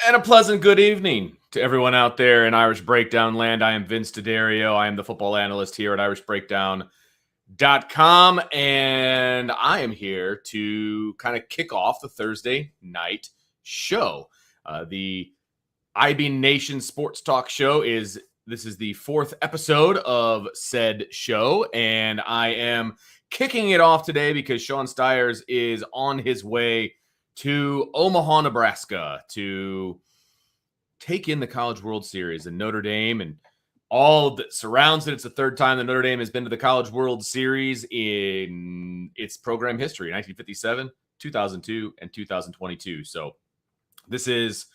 And a pleasant good evening to everyone out there in Irish Breakdown land. I am Vince D'Addario. I am the football analyst here at irishbreakdown.com. And I am here to kind of kick off the Thursday night show. The IB Nation Sports Talk show this is the fourth episode of said show. And I am kicking it off today because Sean Stiers is on his way to Omaha, Nebraska to take in the College World Series and Notre Dame and all that surrounds it. It's the third time that Notre Dame has been to the College World Series in its program history, 1957, 2002, and 2022. So this is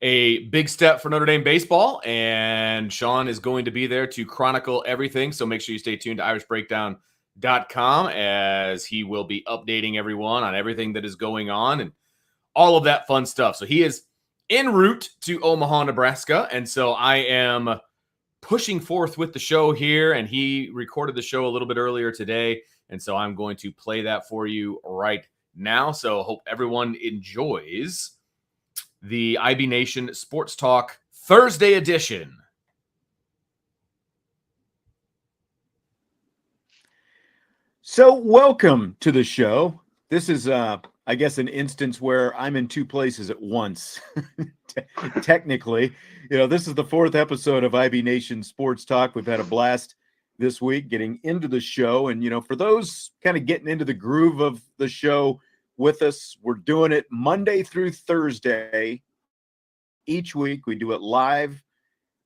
a big step for Notre Dame baseball, and Sean is going to be there to chronicle everything. So make sure you stay tuned to irishbreakdown.com as he will be updating everyone on everything that is going on and all of that fun stuff. So he is en route to Omaha, Nebraska. And so I am pushing forth with the show here. And he recorded the show a little bit earlier today. And so I'm going to play that for you right now. So hope everyone enjoys the IB Nation Sports Talk Thursday edition. So welcome to the show. This is I guess an instance where I'm in two places at once. Technically, this is the fourth episode of IB Nation Sports Talk. We've had a blast this week getting into the show. And, for those kind of getting into the groove of the show with us, we're doing it Monday through Thursday. Each week we do it live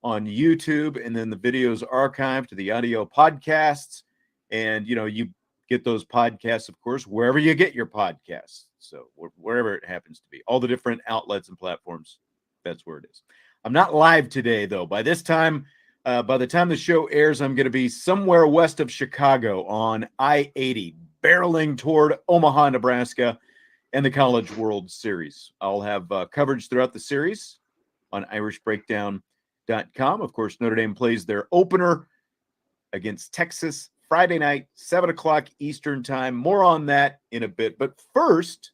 on YouTube, and then the videos archived to the audio podcasts. And, you get those podcasts, of course, wherever you get your podcasts. So wherever it happens to be, all the different outlets and platforms, that's where it is. I'm not live today, though. By the time the show airs, I'm going to be somewhere west of Chicago on I-80, barreling toward Omaha, Nebraska, and the College World Series. I'll have coverage throughout the series on irishbreakdown.com. Of course, Notre Dame plays their opener against Texas Friday night, 7 o'clock Eastern time. More on that in a bit. But first,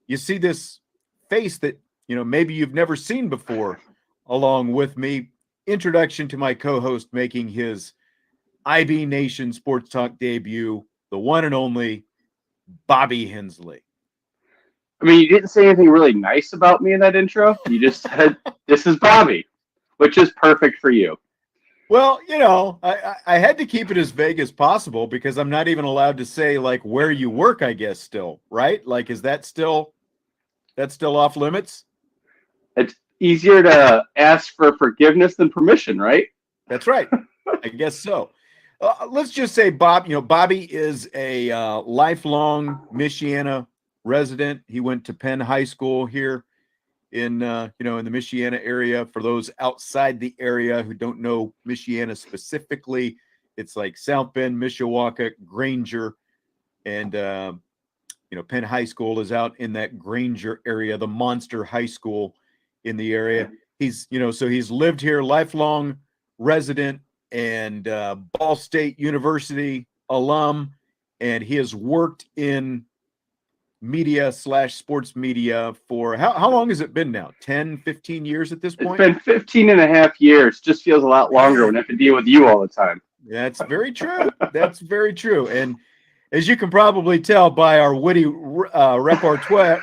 you see this face that, maybe you've never seen before along with me. Introduction to my co-host making his IB Nation Sports Talk debut, the one and only Bobby Hensley. I mean, you didn't say anything really nice about me in that intro. You just said, this is Bobby, which is perfect for you. Well, I had to keep it as vague as possible because I'm not even allowed to say like where you work, I guess, still, right? Like, is that's still off limits? It's easier to ask for forgiveness than permission, right? That's right. I guess so. Let's just say Bobby is a lifelong Michiana resident. He went to Penn High School here in the Michiana area. For those outside the area who don't know Michiana specifically, it's like South Bend, Mishawaka, Granger, and Penn High School is out in that Granger area, the monster high school in the area. He's he's lived here, lifelong resident, and Ball State University alum, and he has worked in media/sports media for how long has it been now? 10, 15 years at this point? It's been 15 and a half years. Just feels a lot longer when I have to deal with you all the time. That's very true. That's very true. And as you can probably tell by our witty repertoire.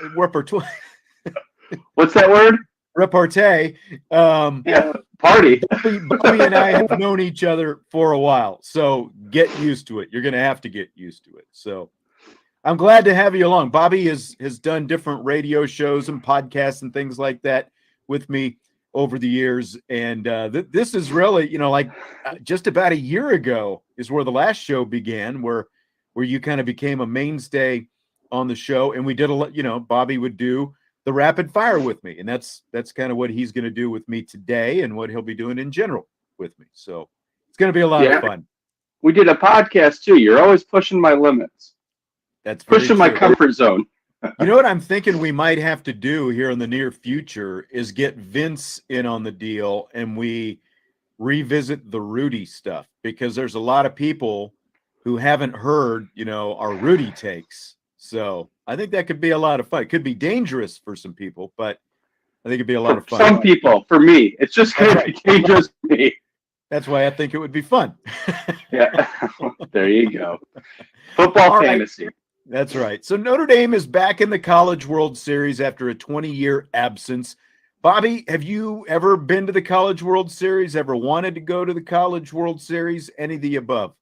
What's that word? Repartee. Party. Bobby and I have known each other for a while, so get used to it. You're going to have to get used to it. So I'm glad to have you along. Bobby has done different radio shows and podcasts and things like that with me over the years. And this is really, just about a year ago is where the last show began, where you kind of became a mainstay on the show. And we did Bobby would do the rapid fire with me. And that's kind of what he's going to do with me today and what he'll be doing in general with me. So it's going to be a lot of fun. We did a podcast too. You're always pushing my limits. That's pushing my comfort zone. You know what I'm thinking we might have to do here in the near future is get Vince in on the deal and we revisit the Rudy stuff, because there's a lot of people who haven't heard, our Rudy takes. So I think that could be a lot of fun. It could be dangerous for some people, but I think it'd be a lot of fun. Some people, for me, it's just going to be just me. That's why I think it would be fun. Yeah, there you go. Football fantasy. Right. That's right. So Notre Dame is back in the College World Series after a 20-year absence. Bobby, have you ever been to the College World Series? Ever wanted to go to the College World Series? Any of the above?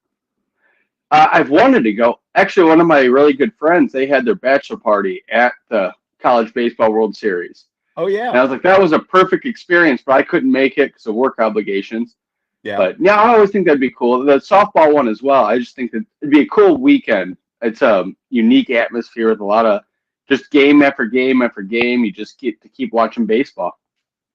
I've wanted to go. Actually, one of my really good friends, they had their bachelor party at the College Baseball World Series. Oh, yeah. And I was like, that was a perfect experience, but I couldn't make it because of work obligations. Yeah. But yeah, I always think that'd be cool. The softball one as well. I just think that it'd be a cool weekend. It's a unique atmosphere with a lot of just game after game after game. You just get to keep watching baseball.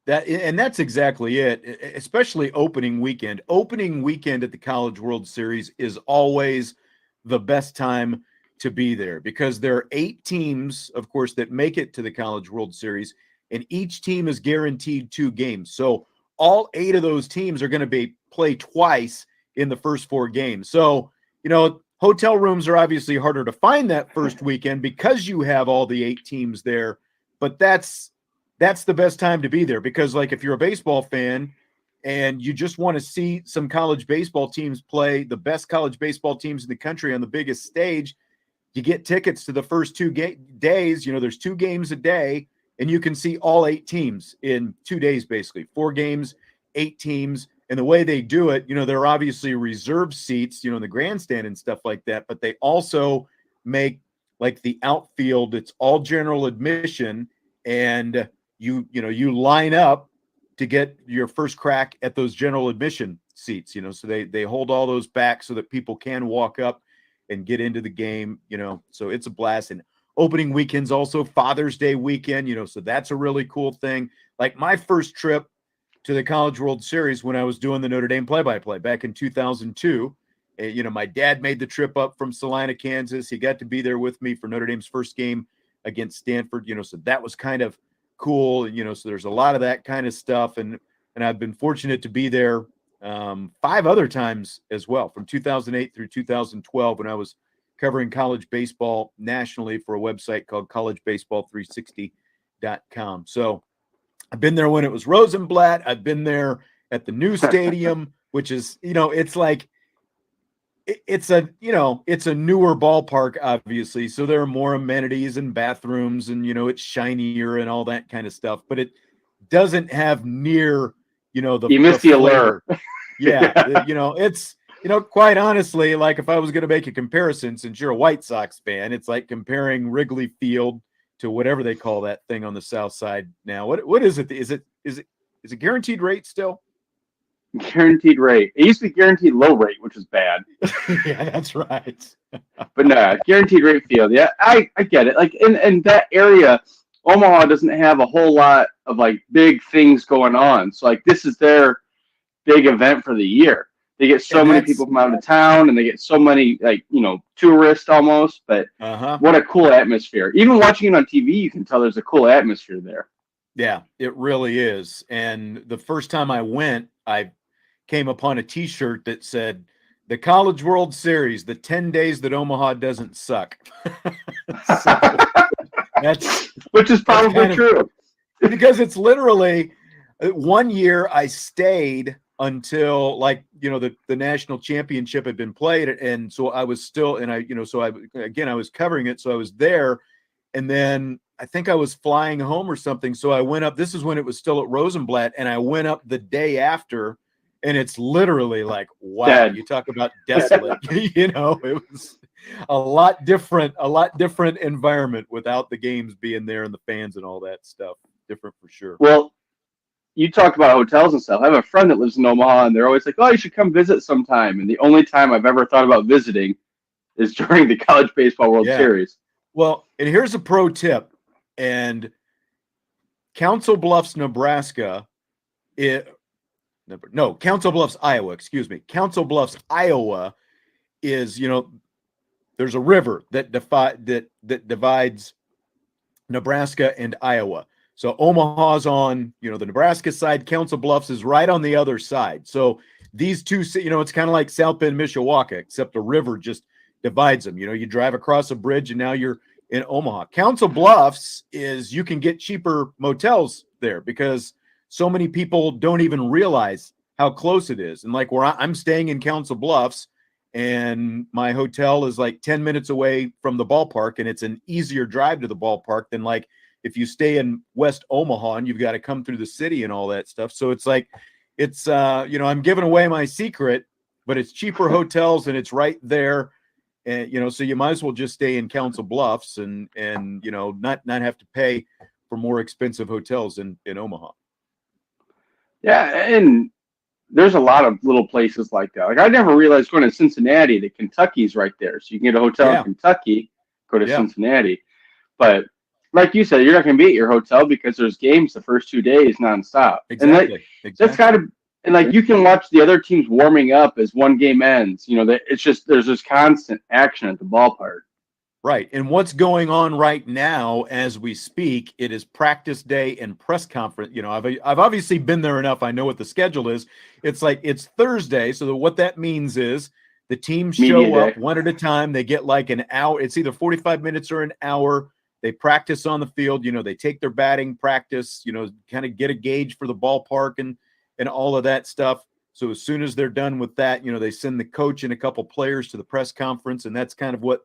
That's exactly it, especially opening weekend. Opening weekend at the College World Series is always the best time to be there because there are 8 teams, of course, that make it to the College World Series, and each team is guaranteed 2 games. So all 8 of those teams are going to play twice in the first 4 games. So, hotel rooms are obviously harder to find that first weekend because you have all the 8 teams there, but that's the best time to be there because, like, if you're a baseball fan and you just want to see some college baseball teams play the best college baseball teams in the country on the biggest stage, you get tickets to the first 2 days. There's 2 games a day, and you can see all 8 teams in 2 days, basically 4 games, 8 teams. And the way they do it, there are obviously reserved seats, in the grandstand and stuff like that, but they also make like the outfield, it's all general admission, and you line up to get your first crack at those general admission seats, so they hold all those back so that people can walk up and get into the game, so it's a blast. And opening weekend's also Father's Day weekend, so that's a really cool thing. Like my first trip to the College World Series when I was doing the Notre Dame play-by-play back in 2002, my dad made the trip up from Salina, Kansas. He got to be there with me for Notre Dame's first game against Stanford, so that was kind of cool. So there's a lot of that kind of stuff. And I've been fortunate to be there 5 other times as well, from 2008 through 2012, when I was covering college baseball nationally for a website called collegebaseball360.com. So I've been there when it was Rosenblatt. I've been there at the new stadium, which is, it's like, it's a newer ballpark, obviously. So there are more amenities and bathrooms and, it's shinier and all that kind of stuff, but it doesn't have near, you miss the allure. Yeah. It's, quite honestly, like if I was going to make a comparison, since you're a White Sox fan, it's like comparing Wrigley Field to whatever they call that thing on the south side now. What is it? Is it guaranteed rate still? Guaranteed rate. It used to be guaranteed low rate, which is bad. Yeah, that's right. But no, guaranteed rate field. Yeah, I get it. Like in that area, Omaha doesn't have a whole lot of like big things going on. So like this is their big event for the year. They get so many people from out of town, and they get so many tourists almost. But what a cool atmosphere! Even watching it on TV, you can tell there's a cool atmosphere there. Yeah, it really is. And the first time I went, I came upon a T-shirt that said, "The College World Series, the 10 days that Omaha doesn't suck." Which is probably true. Because it's literally one year I stayed until the national championship had been played. And so I was still, and I was covering it. So I was there. And then I think I was flying home or something. So I went up, this is when it was still at Rosenblatt, and I went up the day after, and it's literally like, wow, Dead. You talk about desolate, it was a lot different environment without the games being there and the fans and all that stuff. Different for sure. Well, you talk about hotels and stuff. I have a friend that lives in Omaha, and they're always like, "Oh, you should come visit sometime." And the only time I've ever thought about visiting is during the College Baseball World Series. Well, and here's a pro tip. And Council Bluffs, Nebraska, Council Bluffs, Iowa, excuse me. Council Bluffs, Iowa is, there's a river that divides Nebraska and Iowa. So Omaha's on, the Nebraska side. Council Bluffs is right on the other side. So these two, it's kind of like South Bend, Mishawaka, except a river just divides them. You drive across a bridge and now you're in Omaha. Council Bluffs is, you can get cheaper motels there because so many people don't even realize how close it is. And like where I'm staying in Council Bluffs, and my hotel is like 10 minutes away from the ballpark, and it's an easier drive to the ballpark than like if you stay in West Omaha and you've got to come through the city and all that stuff. So it's like, it's, I'm giving away my secret, but it's cheaper hotels and it's right there. And, so you might as well just stay in Council Bluffs and not have to pay for more expensive hotels in Omaha. Yeah. And there's a lot of little places like that. Like I never realized going to Cincinnati that Kentucky's right there. So you can get a hotel in Kentucky, go to Cincinnati. But like you said, you're not going to be at your hotel because there's games the first 2 days nonstop. Exactly. That's got to, and like you can watch the other teams warming up as one game ends. It's just there's this constant action at the ballpark. Right. And what's going on right now as we speak, it is practice day and press conference. I've obviously been there enough. I know what the schedule is. It's like it's Thursday. So what that means is the teams show up one at a time. They get like an hour. It's either 45 minutes or an hour. They practice on the field. They take their batting practice, kind of get a gauge for the ballpark and all of that stuff. So as soon as they're done with that, they send the coach and a couple players to the press conference. And that's kind of what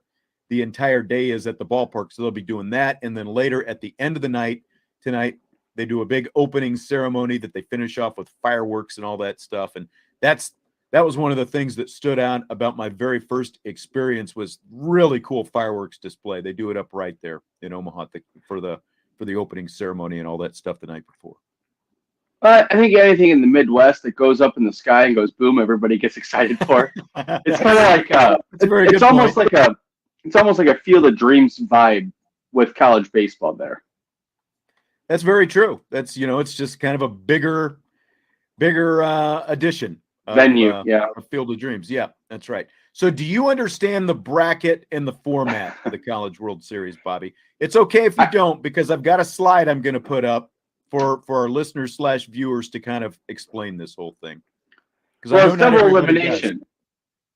the entire day is at the ballpark. So they'll be doing that. And then later at the end of the night tonight, they do a big opening ceremony that they finish off with fireworks and all that stuff. And that was one of the things that stood out about my very first experience was really cool fireworks display. They do it up right there in Omaha for the opening ceremony and all that stuff the night before. I think anything in the Midwest that goes up in the sky and goes boom, everybody gets excited for. It's kind of like it's almost like a Field of Dreams vibe with college baseball there. That's very true. That's, it's just kind of a bigger edition. Venue, of Field of Dreams. Yeah, that's right. So do you understand the bracket and the format of the College World Series, Bobby? It's okay if you don't, because I've got a slide I'm going to put up for our listeners / viewers to kind of explain this whole thing. Well, it's double elimination. Does.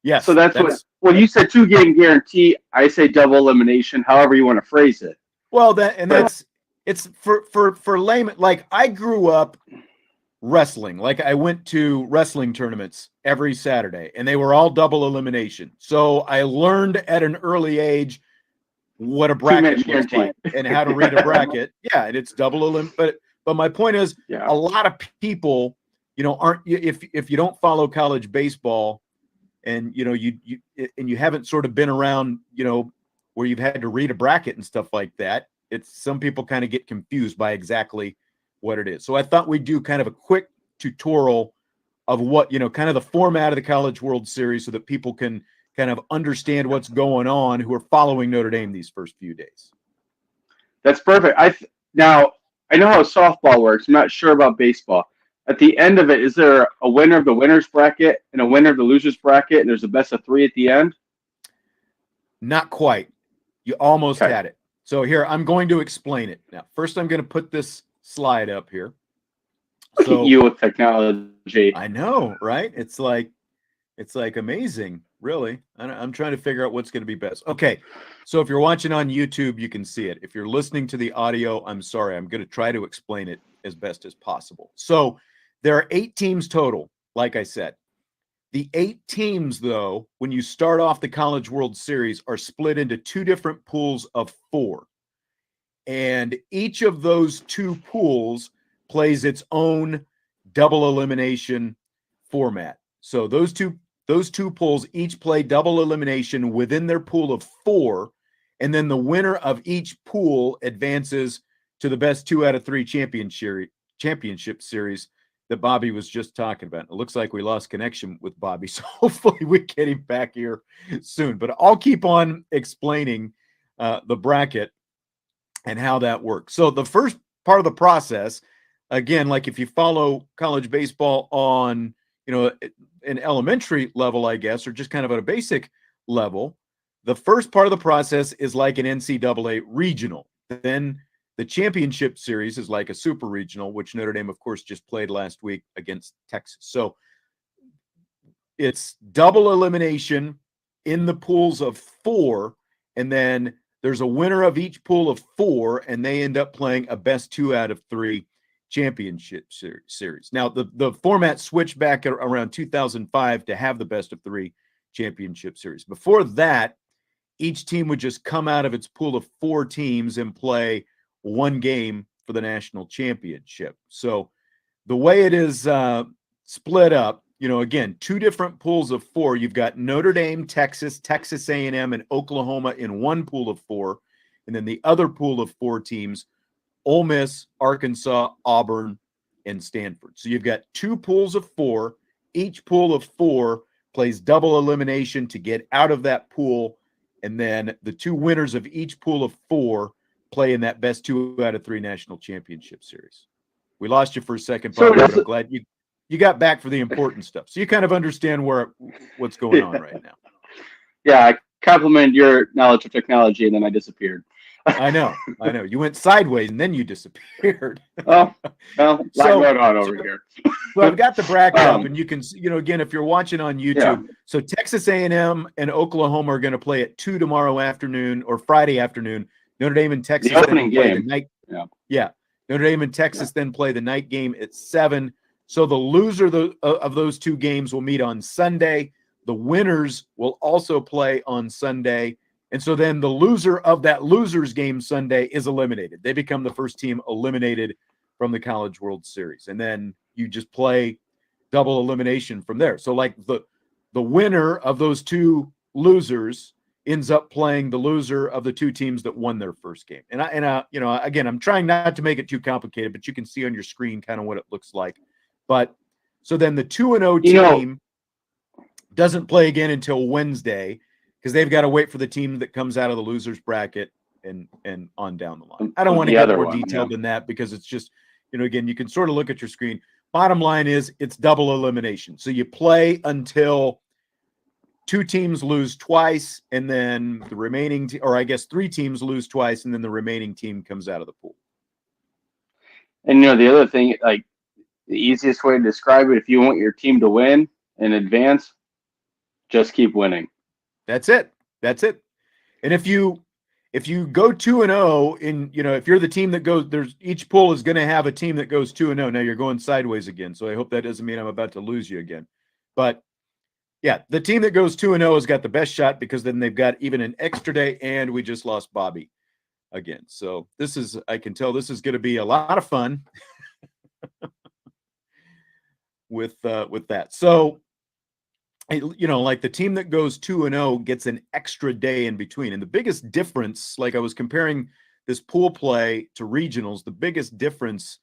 Yes. So that's what you said 2-game guarantee. I say double elimination, however you want to phrase it. Well, it's for layman. Like I grew up wrestling. Like I went to wrestling tournaments every Saturday and they were all double elimination. So I learned at an early age what a bracket looks like and how to read a bracket. Yeah. And it's double elimination. But my point is a lot of people, aren't, if you don't follow college baseball and, you haven't sort of been around, where you've had to read a bracket and stuff like that, some people kind of get confused by exactly what it is. So I thought we'd do kind of a quick tutorial of what, kind of the format of the College World Series so that people can kind of understand what's going on who are following Notre Dame these first few days. That's perfect. Now, I know how softball works. I'm not sure about baseball. At the end of it, is there a winner of the winner's bracket and a winner of the loser's bracket, and there's a best of 3 at the end? Not quite. You almost had it. So here, I'm going to explain it. Now, first I'm going to put this slide up here. So you with technology. I know, right? It's like amazing, really. I'm trying to figure out what's going to be best. Okay, so if you're watching on YouTube, you can see it. If you're listening to the audio, I'm sorry. I'm going to try to explain it as best as possible. So there are 8 teams total, like I said. The 8 teams, though, when you start off the College World Series, are split into 2 different pools of 4. And each of those 2 pools plays its own double elimination format. So those two pools each play double elimination within their pool of 4, and then the winner of each pool advances to the best 2 out of 3 championship series that Bobby was just talking about. It looks like we lost connection with Bobby, so hopefully we get him back here soon. But I'll keep on explaining the bracket and how that works. So the first part of the process, again, like if you follow college baseball on, an elementary level, I guess, or just kind of at a basic level, the first part of the process is like an NCAA regional. Then the championship series is like a super regional, which Notre Dame, of course, just played last week against Texas. So it's double elimination in the pools of 4, and then there's a winner of each pool of 4, and they end up playing a best 2 out of 3 championship series. Now, the format switched back around 2005 to have the best of 3 championship series. Before that, each team would just come out of its pool of 4 teams and play one game for the national championship. So the way it is split up, again, 2 different pools of 4. You've got Notre Dame, Texas, Texas A&M, and Oklahoma in one pool of 4. And then the other pool of 4 teams, Ole Miss, Arkansas, Auburn, and Stanford. So you've got 2 pools of 4. Each pool of 4 plays double elimination to get out of that pool. And then the 2 winners of each pool of 4 play in that best 2 out of 3 national championship series. We lost you for a second, Bobby, but I'm glad you got back for the important stuff. So you kind of understand what's going on right now. Yeah, I compliment your knowledge of technology, and then I disappeared. I know. You went sideways and then you disappeared. Oh, well, going on over here. Well, I've got the bracket up, and you can, again, if you're watching on YouTube. So Texas A&M and Oklahoma are going to play at 2 tomorrow afternoon or Friday afternoon. Notre Dame and Texas the opening game. Yeah. Notre Dame and Texas then play the night game at 7. So the loser of those 2 games will meet on Sunday. The winners will also play on Sunday. And so then the loser of that losers game Sunday is eliminated. They become the first team eliminated from the College World Series. And then you just play double elimination from there. So like the winner of those 2 losers ends up playing the loser of the 2 teams that won their first game. And again, I'm trying not to make it too complicated, but you can see on your screen kind of what it looks like. But so then the 2-0 team doesn't play again until Wednesday, because they've got to wait for the team that comes out of the losers bracket and on down the line. I don't want to get more detailed than that, because it's just, again, you can sort of look at your screen. Bottom line is it's double elimination. So you play until 2 teams lose twice, and then the remaining, or I guess 3 teams lose twice, and then the remaining team comes out of the pool. And, the other thing, like the easiest way to describe it, if you want your team to win and advance, just keep winning. That's it. And if you go 2-0 in, if you're the team that goes, each pool is going to have a team that goes 2-0. Now you're going sideways again. So I hope that doesn't mean I'm about to lose you again. But yeah, the team that goes 2-0 has got the best shot, because then they've got even an extra day, and we just lost Bobby again. So I can tell this is going to be a lot of fun with that. So, like the team that goes 2-0 gets an extra day in between. And the biggest difference, like I was comparing this pool play to regionals, the biggest difference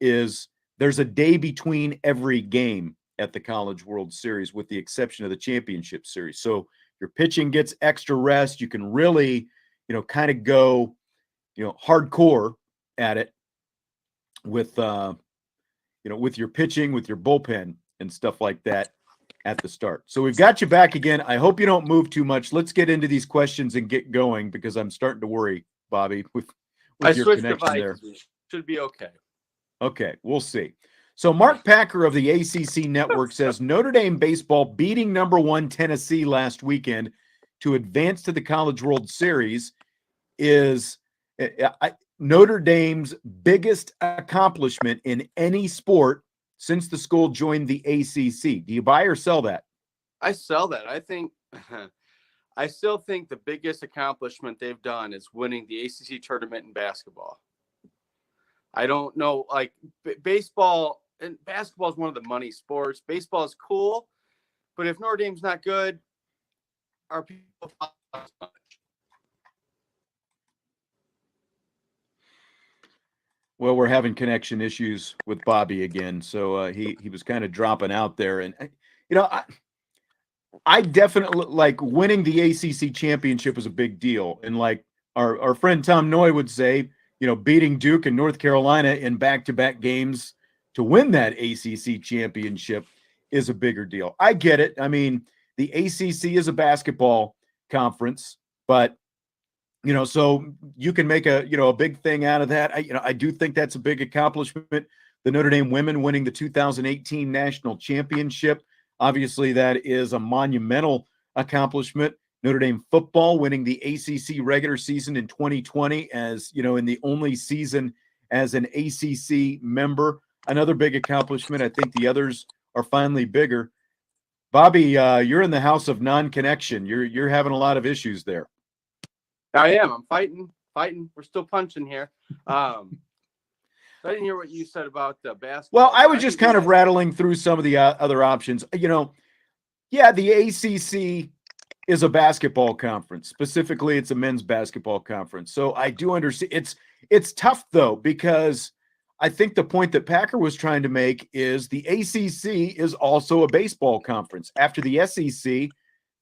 is there's a day between every game at the College World Series, with the exception of the championship series. So your pitching gets extra rest. You can really, kind of go, hardcore at it with, with your pitching, with your bullpen and stuff like that at the start. So we've got you back again. I hope you don't move too much. Let's get into these questions and get going, because I'm starting to worry, Bobby, with your connection there. Should be okay. Okay, we'll see. So Mark Packer of the ACC Network says Notre Dame baseball beating number 1 Tennessee last weekend to advance to the College World Series is Notre Dame's biggest accomplishment in any sport since the school joined the ACC. Do you buy or sell that? I sell that. I still think the biggest accomplishment they've done is winning the ACC tournament in basketball. I don't know, like baseball, and basketball is one of the money sports. Baseball is cool, but if Notre Dame's not good, are people much? Well, we're having connection issues with Bobby again, so he was kind of dropping out there. And I definitely, like, winning the ACC championship was a big deal. And like our friend Tom Noy would say, beating Duke and North Carolina in back-to-back games to win that ACC championship is a bigger deal. I get it. I mean, the ACC is a basketball conference, but so you can make a big thing out of that. I do think that's a big accomplishment. The Notre Dame women winning the 2018 national championship, obviously that is a monumental accomplishment. Notre Dame football winning the ACC regular season in 2020, as in the only season as an ACC member. Another big accomplishment. I think the others are finally bigger. Bobby, you're in the house of non-connection. You're having a lot of issues there. I am. I'm fighting. We're still punching here. I didn't hear what you said about the basketball. Well, I was just kind of rattling through some of the other options. Yeah, the ACC is a basketball conference. Specifically, it's a men's basketball conference. So I do understand. It's tough, though, because I think the point that Packer was trying to make is the ACC is also a baseball conference. After the SEC,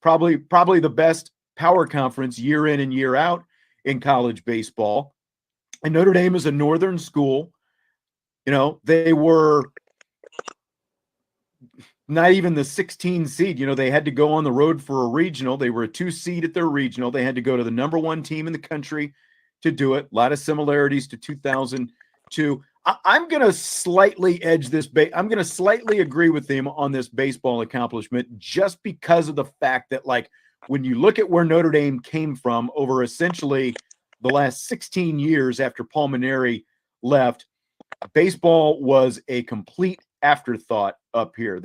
probably the best power conference year in and year out in college baseball. And Notre Dame is a northern school. They were not even the 16 seed. They had to go on the road for a regional. They were a 2 seed at their regional. They had to go to the number 1 team in the country to do it. A lot of similarities to 2002. I'm going to slightly edge this. I'm going to slightly agree with him on this baseball accomplishment just because of the fact that, when you look at where Notre Dame came from over essentially the last 16 years after Paul Mainieri left, baseball was a complete afterthought up here.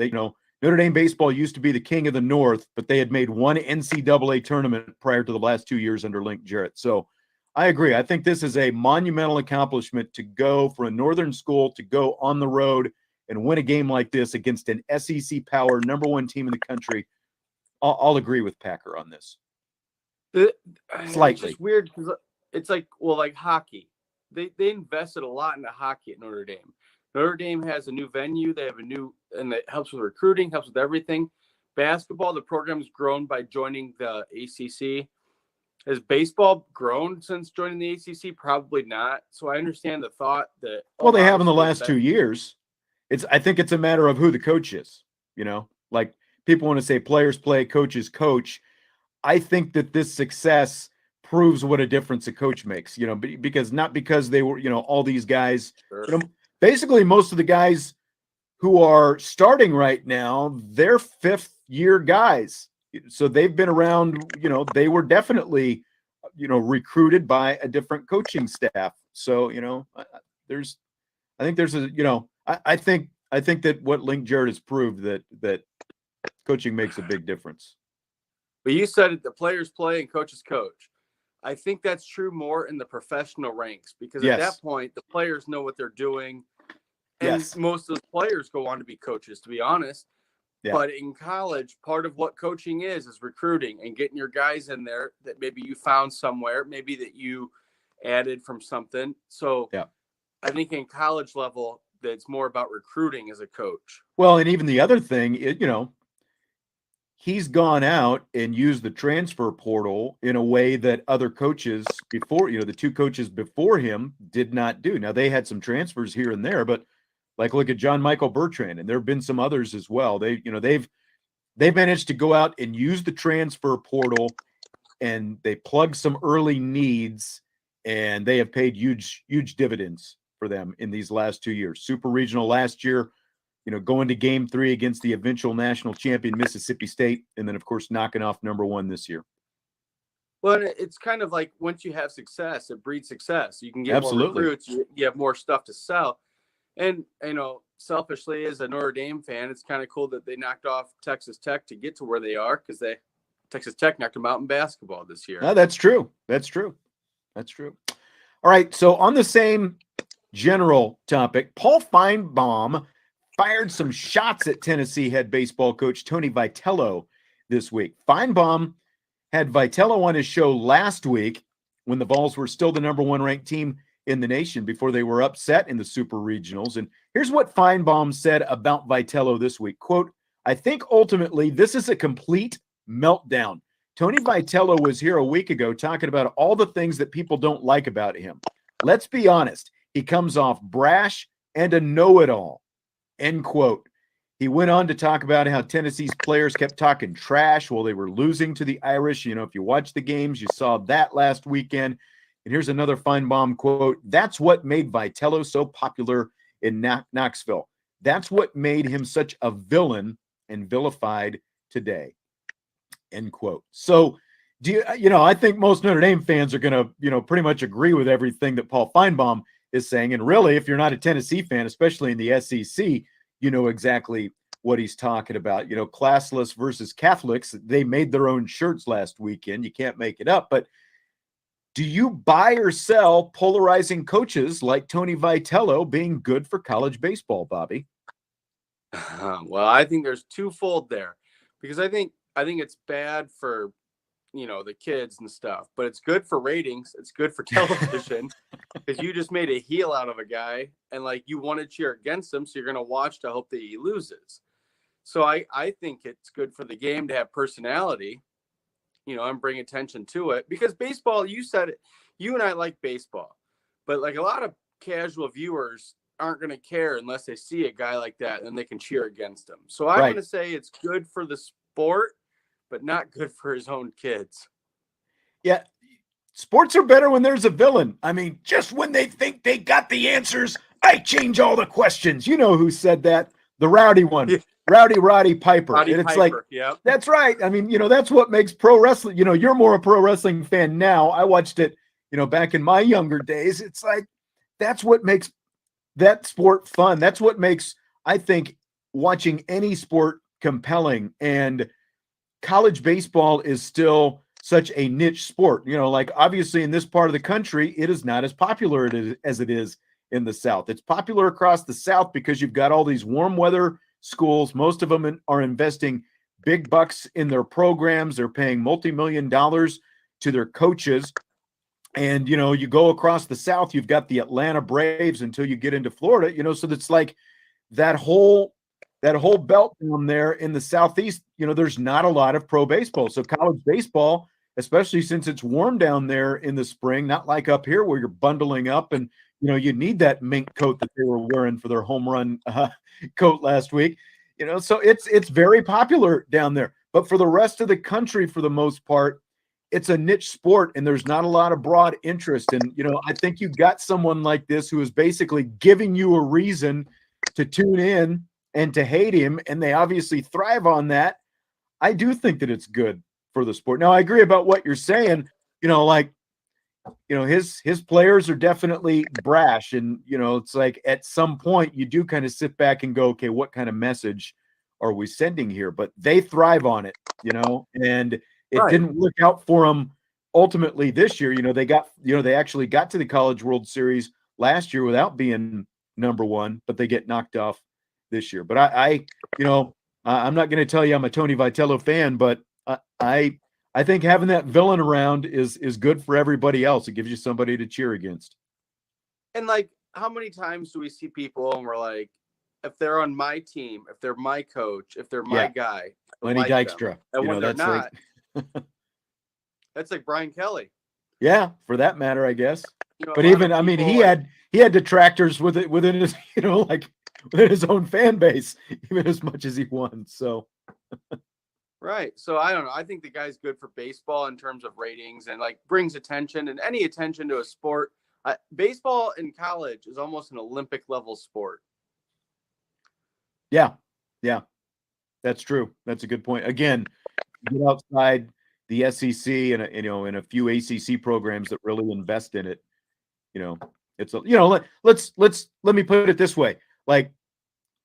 Notre Dame baseball used to be the king of the North, but they had made one NCAA tournament prior to the last 2 years under Link Jarrett. So I agree. I think this is a monumental accomplishment to go for a northern school to go on the road and win a game like this against an SEC power number 1 team in the country. I'll agree with Packer on this. Slightly. It's just weird because it's like hockey. They invested a lot into hockey at Notre Dame. Notre Dame has a new venue. They have and it helps with recruiting, helps with everything. Basketball, the program's grown by joining the ACC. Has baseball grown since joining the ACC? Probably not. So I understand the thought that. Well, they have in the last 2 years. I think it's a matter of who the coach is. People want to say players play, coaches coach. I think that this success proves what a difference a coach makes, because they were, all these guys, Sure. Basically most of the guys who are starting right now, they're 5th-year guys. So they've been around, they were definitely, recruited by a different coaching staff. So, I think that what Link Jarrett has proved that coaching makes a big difference. But you said it, the players play and coaches coach. I think that's true more in the professional ranks because at that point, the players know what they're doing. And most of the players go on to be coaches, to be honest. Yeah. But in college, part of what coaching is recruiting and getting your guys in there that maybe you found somewhere, maybe that you added from something. So I think in college level, it's more about recruiting as a coach. Well, and even the other thing, he's gone out and used the transfer portal in a way that other coaches before, the 2 coaches before him did not do. Now, they had some transfers here and there, but look at John Michael Bertrand, and there have been some others as well. They've managed to go out and use the transfer portal, and they plug some early needs, and they have paid huge dividends for them in these last 2 years. Super regional last year, going to game 3 against the eventual national champion Mississippi State, and then of course knocking off number 1 this year. Well, it's kind of like once you have success, it breeds success. You can get more recruits, you have more stuff to sell. And, selfishly as a Notre Dame fan, it's kind of cool that they knocked off Texas Tech to get to where they are because Texas Tech knocked them out in basketball this year. No, that's true. All right. So on the same general topic, Paul Feinbaum fired some shots at Tennessee head baseball coach Tony Vitello this week. Feinbaum had Vitello on his show last week when the Vols were still the number 1 ranked team in the nation before they were upset in the super regionals. And here's what Feinbaum said about Vitello this week. Quote, "I think ultimately this is a complete meltdown. Tony Vitello was here a week ago talking about all the things that people don't like about him. Let's be honest. He comes off brash and a know-it-all." End quote. He went on to talk about how Tennessee's players kept talking trash while they were losing to the Irish. If you watch the games, you saw that last weekend. And here's another Feinbaum quote. "That's what made Vitello so popular in Knoxville. That's what made him such a villain and vilified today." End quote. So, I think most Notre Dame fans are going to, pretty much agree with everything that Paul Feinbaum is saying. And really, if you're not a Tennessee fan, especially in the SEC, you know exactly what he's talking about. You know, classless versus Catholics. They made their own shirts last weekend. You can't make it up. But do you buy or sell polarizing coaches like Tony Vitello being good for college baseball, Bobby? Well, I think there's twofold there, because I think it's bad for, you know, the kids and stuff, but it's good for ratings. It's good for television because you just made a heel out of a guy and like you want to cheer against him. So you're going to watch to hope that he loses. So I think it's good for the game to have personality, you know, and bring attention to it, because baseball, you said it, you and I like baseball, but like a lot of casual viewers aren't going to care unless they see a guy like that and then they can cheer against him. So I'm going to say it's good for the sport, but not good for his own kids. Yeah. Sports are better when there's a villain. I mean, just when they think they got the answers, I change all the questions. You know who said that? The rowdy one. Yeah. Roddy Piper. Roddy and it's Piper. Like, yeah, that's right. I mean, you know, that's what makes pro wrestling. You know, you're more a pro wrestling fan now. I watched it, you know, back in my younger days. It's like, that's what makes that sport fun. That's what makes, I think, watching any sport compelling. And college baseball is still such a niche sport. You know, like obviously in this part of the country, it is not as popular as it is in the South. It's popular across the South because you've got all these warm weather schools. Most of them are investing big bucks in their programs. They're paying multi-million dollars to their coaches. And, you know, you go across the South, you've got the Atlanta Braves until you get into Florida, you know, so that's like that whole belt down there in the Southeast, you know, there's not a lot of pro baseball. So college baseball, especially since it's warm down there in the spring, not like up here where you're bundling up and, you know, you need that mink coat that they were wearing for their home run coat last week, you know, so it's very popular down there. But for the rest of the country, for the most part, it's a niche sport and there's not a lot of broad interest. And, you know, I think you got someone like this who is basically giving you a reason to tune in and to hate him. And they obviously thrive on that. I do think that it's good for the sport. Now, I agree about what you're saying, you know, like, you know, his players are definitely brash. And, you know, it's like at some point you do kind of sit back and go, okay, what kind of message are we sending here? But they thrive on it, you know, and it didn't work out for them ultimately this year. You know, they actually got to the College World Series last year without being number one, but they get knocked off this year. But I'm not going to tell you I'm a Tony Vitello fan, but I think having that villain around is good for everybody else. It gives you somebody to cheer against. And like, how many times do we see people and we're like, if they're on my team, if they're my coach, if they're my guy, Lenny Dykstra, and when they're not, like... that's like Brian Kelly. Yeah, for that matter, I guess. You know, but even, I mean, he had detractors within his, you know, like within his own fan base, even as much as he won. So, right. So I don't know. I think the guy's good for baseball in terms of ratings and like brings attention and any attention to a sport. Baseball in college is almost an Olympic level sport. Yeah, that's true. That's a good point. Again, get outside the SEC and you know, in a few ACC programs that really invest in it. You know, it's a, you know, let me put it this way. Like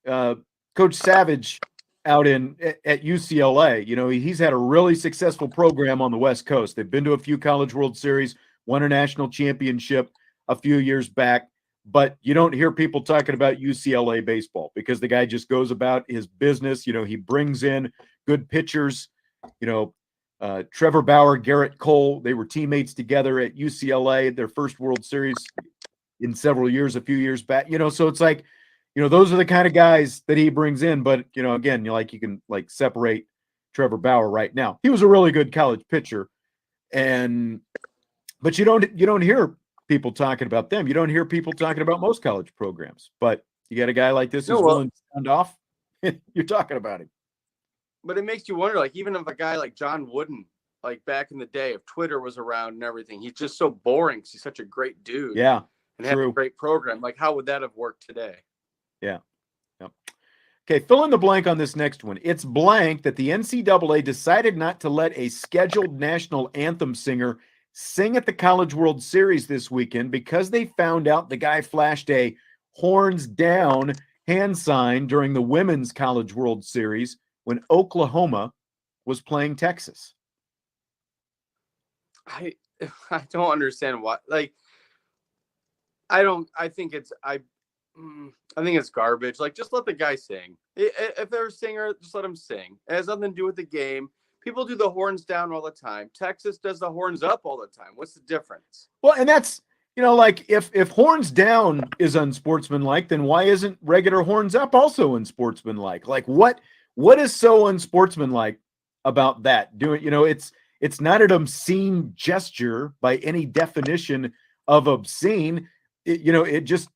Coach Savage out at UCLA, you know, he's had a really successful program on the West Coast. They've been to a few College World Series, won a national championship a few years back, but you don't hear people talking about UCLA baseball because the guy just goes about his business. You know, he brings in good pitchers, you know, Trevor Bauer, Garrett Cole, they were teammates together at UCLA, their first World Series in several years, a few years back, you know, so it's like, you know, those are the kind of guys that he brings in. But, you know, again, you can separate Trevor Bauer right now. He was a really good college pitcher. But you don't hear people talking about them. You don't hear people talking about most college programs, but you got a guy like this who's willing to stand off. You're talking about him. But it makes you wonder, like, even if a guy like John Wooden, like back in the day, if Twitter was around and everything, he's just so boring because he's such a great dude. Yeah. And had a great program. Like, how would that have worked today? Yeah. Yep. Okay, fill in the blank on this next one. It's blank that the NCAA decided not to let a scheduled national anthem singer sing at the College World Series this weekend because they found out the guy flashed a horns down hand sign during the Women's College World Series when Oklahoma was playing Texas. I don't understand why. Like, I think it's garbage. Like, just let the guy sing. If they're a singer, just let him sing. It has nothing to do with the game. People do the horns down all the time. Texas does the horns up all the time. What's the difference? Well, and that's, like if horns down is unsportsmanlike, then why isn't regular horns up also unsportsmanlike? Like what is so unsportsmanlike about that? It's not an obscene gesture by any definition of obscene. It just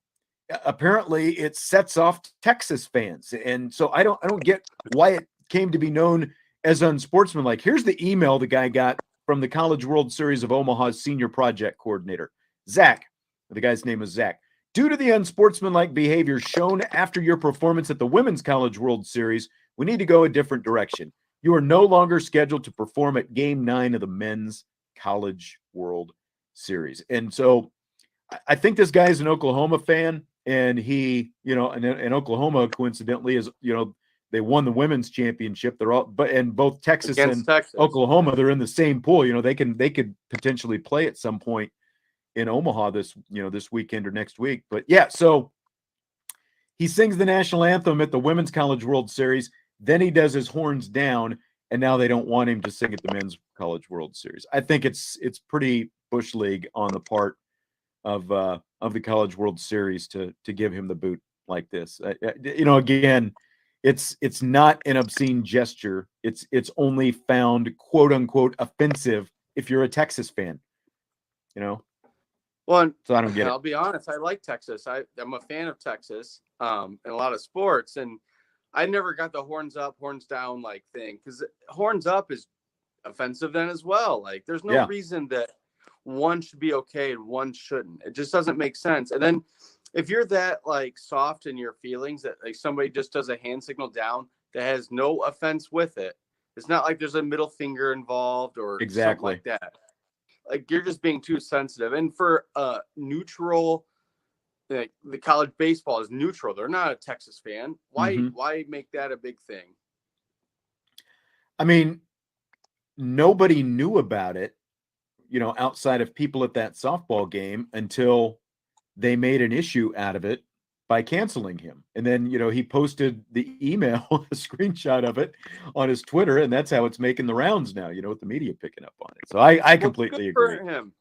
apparently it sets off Texas fans, and so I don't get why it came to be known as unsportsmanlike. Here's the email the guy got from the College World Series of Omaha's senior project coordinator, Zach. The guy's name is Zach. Due to the unsportsmanlike behavior shown after your performance at the Women's College World Series, we need to go a different direction. You are no longer scheduled to perform at Game 9 of the Men's College World Series. And so I think this guy is an Oklahoma fan, and he, and Oklahoma coincidentally is, they won the women's championship. They're all, and both Texas and Oklahoma, they're in the same pool. They could potentially play at some point in Omaha this weekend or next week. But yeah, so he sings the national anthem at the Women's College World Series. Then he does his horns down, and now they don't want him to sing at the Men's College World Series. I think it's pretty bush league on the part of the College World Series to give him the boot like this. Again, it's not an obscene gesture. It's only found quote unquote offensive if you're a Texas fan. Well, so I don't get it. I'll be honest. I like Texas. I'm a fan of Texas in a lot of sports, and I never got the horns up, horns down like thing, because horns up is offensive then as well. Like, there's no reason that one should be okay and one shouldn't. It just doesn't make sense. And then if you're that like soft in your feelings that like somebody just does a hand signal down that has no offense with it, it's not like there's a middle finger involved or something like that. Like, you're just being too sensitive. And for neutral, like the college baseball is neutral. They're not a Texas fan. Why make that a big thing? I mean, nobody knew about it, outside of people at that softball game until they made an issue out of it by canceling him. And then, he posted the email, a screenshot of it on his Twitter, and that's how it's making the rounds now, with the media picking up on it. So I completely agree. For him.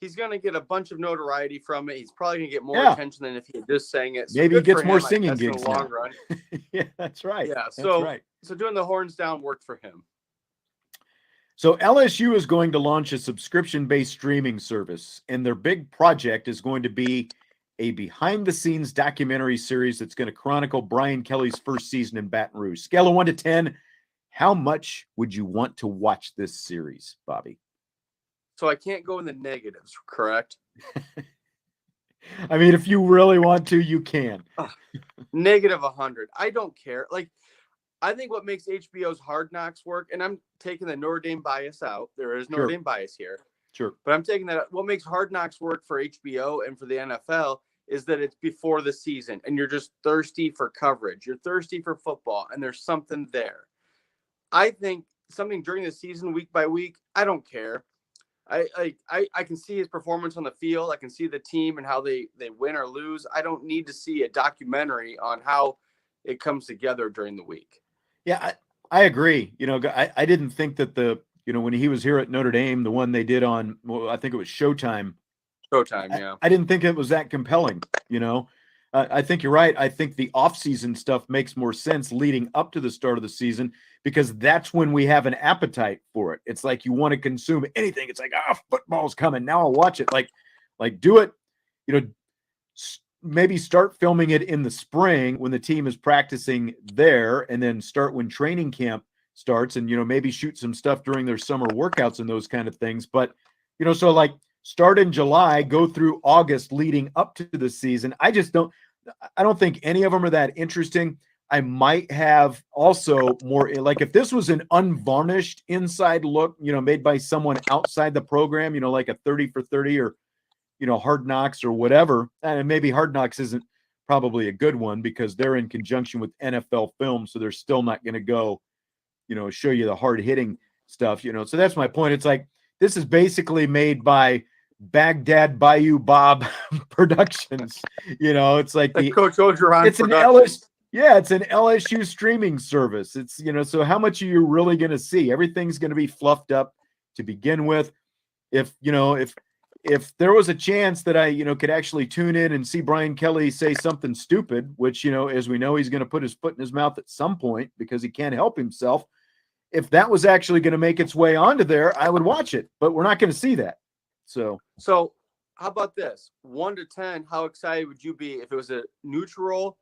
He's going to get a bunch of notoriety from it. He's probably going to get more attention than if he had just sang it. So maybe he gets more singing gigs in the long run. Yeah, that's right. Yeah, so doing the horns down worked for him. So LSU is going to launch a subscription-based streaming service, and their big project is going to be a behind-the-scenes documentary series that's going to chronicle Brian Kelly's first season in Baton Rouge. Scale of 1 to 10, how much would you want to watch this series, Bobby? So I can't go in the negatives, correct? I mean, if you really want to, you can. Negative 100. I don't care. Like, I think what makes HBO's Hard Knocks work, and I'm taking the Notre Dame bias out. There is Notre Dame bias here. Sure. But I'm taking that out. What makes Hard Knocks work for HBO and for the NFL is that it's before the season, and you're just thirsty for coverage. You're thirsty for football, and there's something there. I think something during the season, week by week, I don't care. I can see his performance on the field. I can see the team and how they win or lose. I don't need to see a documentary on how it comes together during the week. Yeah, I agree. I didn't think that when he was here at Notre Dame, the one they did on, I think it was Showtime. Yeah. I didn't think it was that compelling. I think you're right. I think the off-season stuff makes more sense leading up to the start of the season because that's when we have an appetite for it. It's like you want to consume anything. It's like, football's coming. Now I'll watch it. Like do it, maybe start filming it in the spring when the team is practicing there, and then start when training camp starts, and maybe shoot some stuff during their summer workouts and those kind of things. But so like start in July, go through August leading up to the season. I don't think any of them are that interesting. I might have also more like if this was an unvarnished inside look, made by someone outside the program, like a 30 for 30 or, Hard Knocks or whatever. And maybe Hard Knocks isn't probably a good one because they're in conjunction with NFL film. So they're still not going to go, show you the hard hitting stuff, So that's my point. It's like, this is basically made by Baghdad Bayou Bob Productions. It's like the Coach Ogeron. It's an LSU. Yeah, it's an LSU streaming service. It's, so how much are you really going to see? Everything's going to be fluffed up to begin with. If there was a chance that I, could actually tune in and see Brian Kelly say something stupid, which, as we know, he's going to put his foot in his mouth at some point because he can't help himself. If that was actually going to make its way onto there, I would watch it, but we're not going to see that. So how about this? 1 to 10, how excited would you be if it was a neutral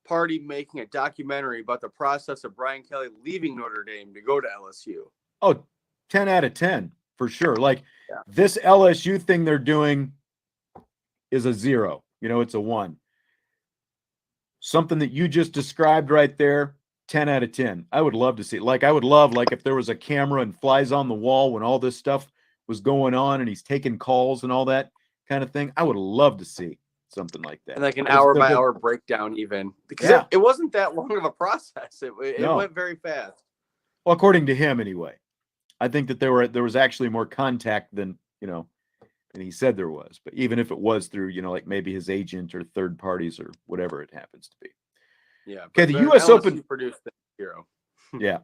party making a documentary about the process of Brian Kelly leaving Notre Dame to go to LSU? Oh, 10 out of 10 for sure. Like this LSU thing they're doing is a 0. It's a 1. Something that you just described right there, 10 out of 10. I would love to see. Like I would love if there was a camera and flies on the wall when all this stuff was going on and he's taking calls and all that kind of thing. I would love to see something like that. And like an hour by hour breakdown even. Because it wasn't that long of a process. It went very fast. Well, according to him anyway. I think that there was actually more contact than he said there was. But even if it was through, like maybe his agent or third parties or whatever it happens to be. Yeah. Okay, the U.S. Open produced the hero. Yeah,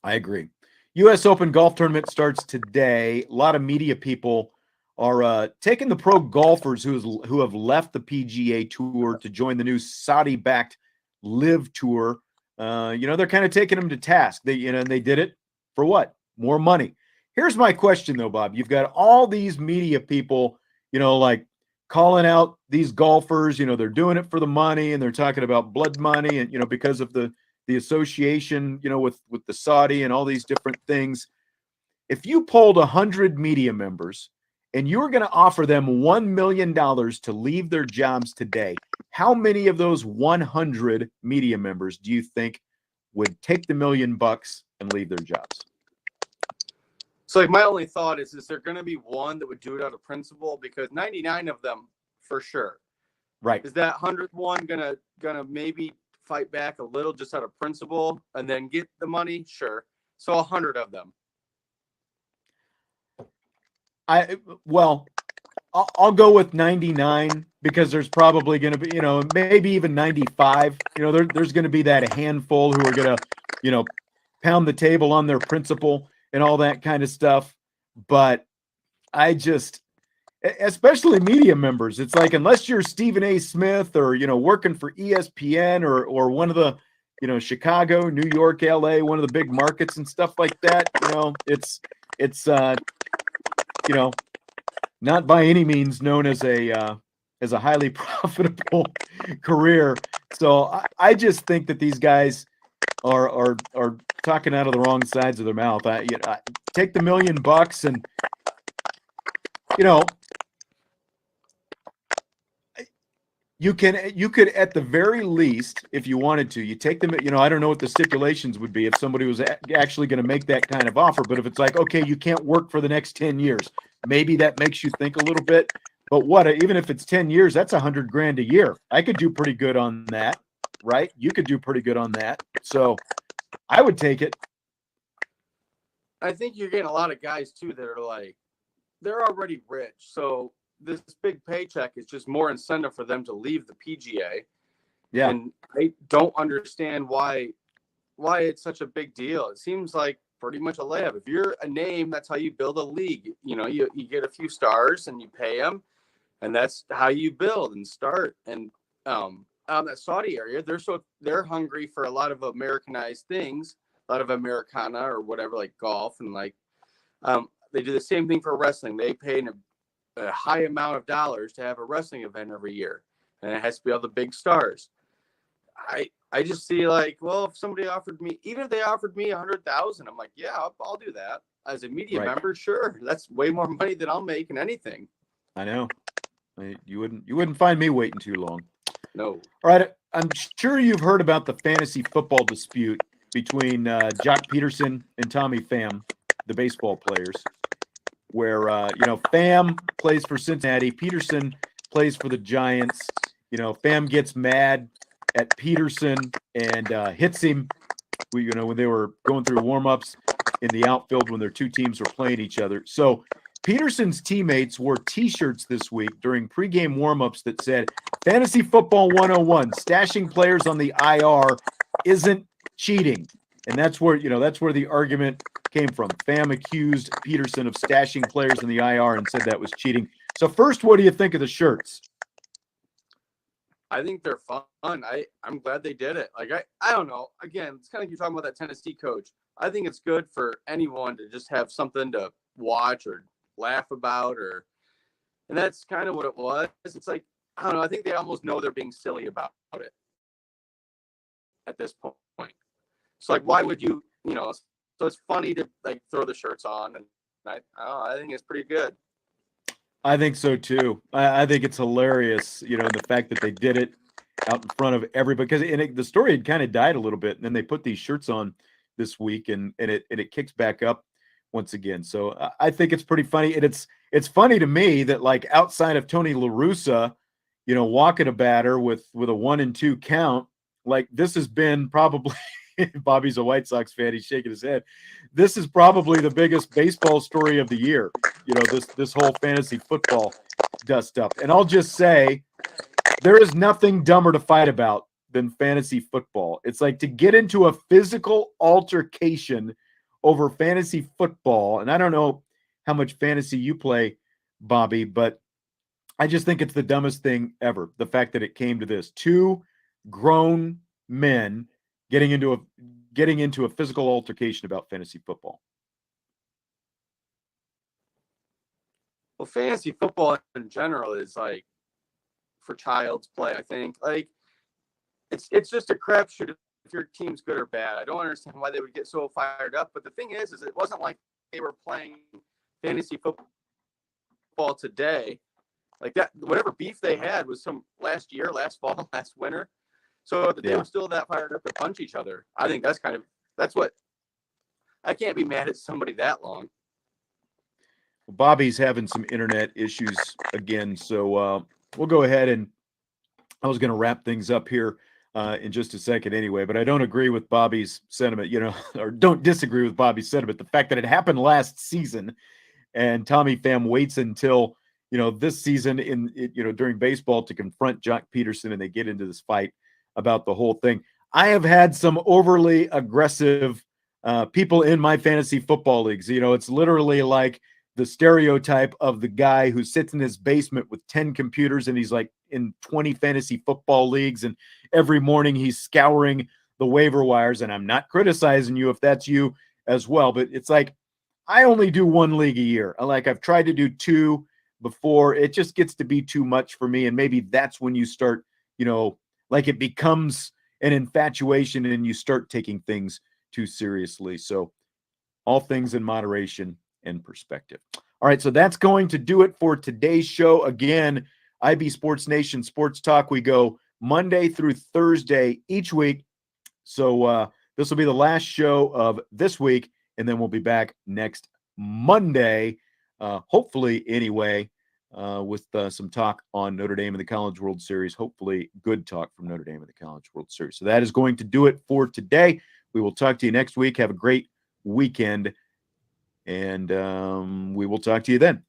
I agree. U.S. Open golf tournament starts today. A lot of media people are taking the pro golfers who have left the PGA Tour to join the new Saudi-backed Live Tour. They're kind of taking them to task. And they did it for what? More money. Here's my question, though, Bob. You've got all these media people, like calling out these golfers. They're doing it for the money, and they're talking about blood money, and because of the association, with the Saudi and all these different things. If you polled 100 media members and you were going to offer them $1 million to leave their jobs today, how many of those 100 media members do you think would take the $1 million and leave their jobs? So like my only thought is there going to be one that would do it out of principle? Because 99 of them for sure. Right. Is that 100th one gonna maybe fight back a little just out of principle and then get the money? Sure. So 100 of them. I'll go with 99 because there's probably going to be, maybe even 95. There's going to be that handful who are going to, pound the table on their principle and all that kind of stuff. But especially media members, it's like, unless you're Stephen A. Smith or, working for ESPN or one of the, Chicago, New York, LA, one of the big markets and stuff like that, it's not by any means known as a highly profitable career. So I just think that these guys are talking out of the wrong sides of their mouth. I take the $1 million and you could at the very least, if you wanted to, you take them. I don't know what the stipulations would be if somebody was actually going to make that kind of offer. But if it's like, okay, you can't work for the next 10 years, maybe that makes you think a little bit. But even if it's 10 years, that's $100,000 a year. I could do pretty good on that, right? You could do pretty good on that. So I would take it. I think you're getting a lot of guys too that are like, they're already rich. So this big paycheck is just more incentive for them to leave the PGA. Yeah. And they don't understand why it's such a big deal. It seems like pretty much a layup. If you're a name, that's how you build a league. You get a few stars and you pay them, and that's how you build and start. And that Saudi area, they're hungry for a lot of Americanized things, a lot of Americana or whatever, like golf, and like they do the same thing for wrestling. They pay a high amount of dollars to have a wrestling event every year, and it has to be all the big stars. I just see like, well, if somebody offered me, even if they offered me 100,000, I'm like, yeah, I'll do that as a media member. Sure, that's way more money than I'll make in anything. I know. You wouldn't find me waiting too long. All right. I'm sure you've heard about the fantasy football dispute between Jock Peterson and Tommy Pham, the baseball players, where, Pham plays for Cincinnati. Peterson plays for the Giants. Pham gets mad at Peterson and hits him. When they were going through warm-ups in the outfield when their two teams were playing each other. So Peterson's teammates wore T-shirts this week during pregame warm-ups that said, Fantasy Football 101, stashing players on the IR isn't cheating. And that's where the argument came from. Pham accused Peterson of stashing players in the IR and said that was cheating. So first, what do you think of the shirts? I think they're fun. I'm glad they did it. Like, I don't know. Again, it's kind of like you're talking about that Tennessee coach. I think it's good for anyone to just have something to watch or laugh about, and that's kind of what it was. It's like, I don't know. I think they almost know they're being silly about it at this point. So like, why would you, so it's funny to like throw the shirts on, and I think it's pretty good. I think so too. I think it's hilarious, the fact that they did it out in front of everybody, because the story had kind of died a little bit, and then they put these shirts on this week, and it kicks back up once again. So I think it's pretty funny, and it's funny to me that, like, outside of Tony La Russa, walking a batter with a 1-2 count, like, this has been probably Bobby's a White Sox fan. He's shaking his head. This is probably the biggest baseball story of the year. This whole fantasy football dust up. And I'll just say, there is nothing dumber to fight about than fantasy football. It's like to get into a physical altercation over fantasy football. And I don't know how much fantasy you play, Bobby, but I just think it's the dumbest thing ever. The fact that it came to this. Two grown men getting into a physical altercation about fantasy football. Well, fantasy football in general is like for child's play. I think like it's just a crapshoot if your team's good or bad. I don't understand why they would get so fired up. But the thing is it wasn't like they were playing fantasy football today. Like that, whatever beef they had was some last year, last fall, last winter. So they were still that fired up to punch each other. I think that's what I can't be mad at somebody that long. Well, Bobby's having some internet issues again, so we'll go ahead, and I was going to wrap things up here in just a second anyway, but I don't agree with Bobby's sentiment, or don't disagree with Bobby's sentiment. The fact that it happened last season and Tommy Pham waits until, this season during baseball to confront Jock Peterson, and they get into this fight about the whole thing. I have had some overly aggressive people in my fantasy football leagues. It's literally like the stereotype of the guy who sits in his basement with 10 computers, and he's like in 20 fantasy football leagues, and every morning he's scouring the waiver wires. And I'm not criticizing you if that's you as well, but it's like, I only do one league a year. I've tried to do two before. It just gets to be too much for me. And maybe that's when you start, like it becomes an infatuation and you start taking things too seriously. So all things in moderation and perspective. All right, so that's going to do it for today's show. Again, IB Sports Nation Sports Talk. We go Monday through Thursday each week. So this will be the last show of this week, and then we'll be back next Monday, hopefully anyway, with some talk on Notre Dame and the College World Series. Hopefully good talk from Notre Dame and the College World Series. So that is going to do it for today. We will talk to you next week. Have a great weekend, and we will talk to you then.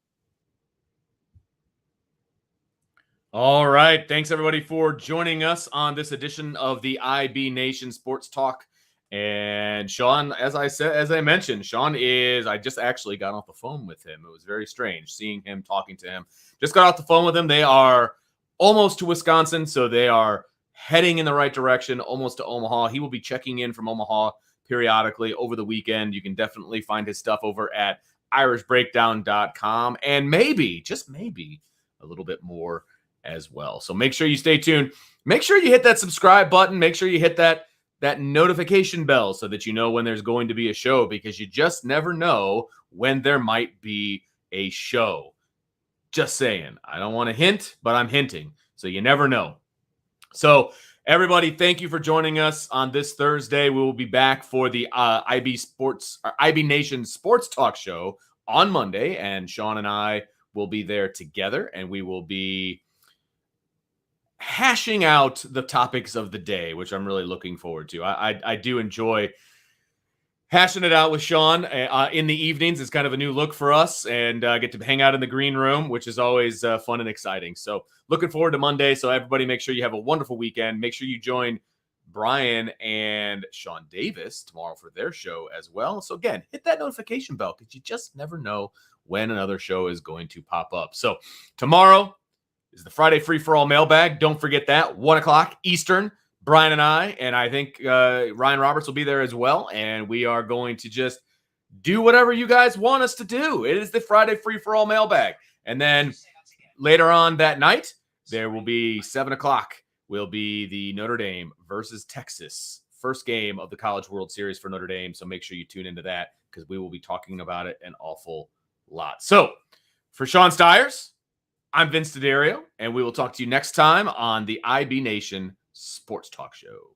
All right. Thanks, everybody, for joining us on this edition of the IB Nation Sports Talk. And Sean, as I mentioned, Sean I just actually got off the phone with him. It was very strange seeing him, talking to him. Just got off the phone with him. They are almost to Wisconsin, so they are heading in the right direction, almost to Omaha. He will be checking in from Omaha periodically over the weekend. You can definitely find his stuff over at irishbreakdown.com, and maybe, just maybe, a little bit more as well. So make sure you stay tuned. Make sure you hit that subscribe button. Make sure you hit that notification bell so that you know when there's going to be a show, because you just never know when there might be a show. Just saying. I don't want to hint, but I'm hinting. So you never know. So, everybody, thank you for joining us on this Thursday. We will be back for the IB Nation Sports Talk Show on Monday, and Sean and I will be there together, and we will be hashing out the topics of the day, which I'm really looking forward to. I do enjoy hashing it out with Sean in the evenings. It's kind of a new look for us, and get to hang out in the green room, which is always fun and exciting. So looking forward to Monday. So everybody make sure you have a wonderful weekend. Make sure you join Brian and Sean Davis tomorrow for their show as well. So again, hit that notification bell because you just never know when another show is going to pop up. So tomorrow is the Friday Free-for-All mailbag. Don't forget that, 1 o'clock Eastern. Brian and I think Ryan Roberts will be there as well. And we are going to just do whatever you guys want us to do. It is the Friday Free-for-All mailbag. And then later on that night, there will be 7 o'clock. Will be the Notre Dame versus Texas first game of the College World Series for Notre Dame. So make sure you tune into that because we will be talking about it an awful lot. So for Sean Stiers, I'm Vince D'Addario, and we will talk to you next time on the IB Nation Sports Talk Show.